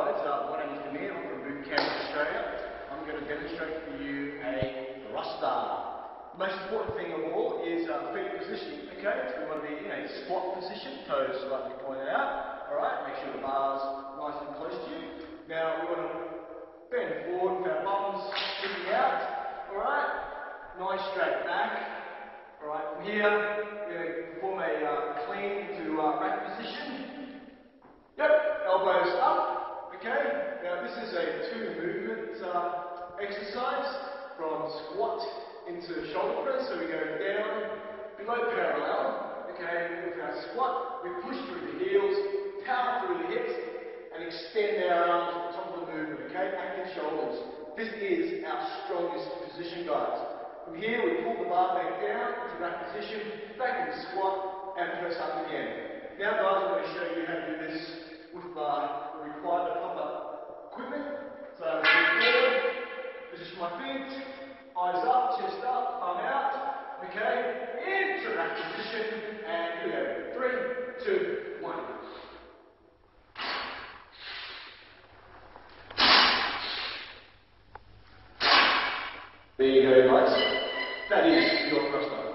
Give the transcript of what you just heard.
guys, my name is Demir, I'm from Boot Camp Australia. I'm going to demonstrate for you a thruster. The most important thing of all is feet positioning, okay? So we want to be in a squat position, toes slightly pointed out, alright? Make sure the bar's nice and close to you. Now we want to bend forward with our bums sticking out, alright? Nice straight back. Alright, from here, we're going to perform a clean into rack position. Yep, elbows up, okay? Now this is a two-movement exercise from squat into shoulder press. So we go down, below parallel, okay? With our squat, we push through the heels, power through the hips, and extend our arms at the top of the movement, okay? Active shoulders. This is our strongest position, guys. From here, we pull the bar back down into rack position, back into squat, and press up again. Now, guys, I'm going to show you how to do this with the required proper equipment. So, I'm going to forward, position my feet, eyes up, chest up, thumb out, okay? Into rack position, and here we go. 3, 2, 1. There you go, guys. That is your thruster.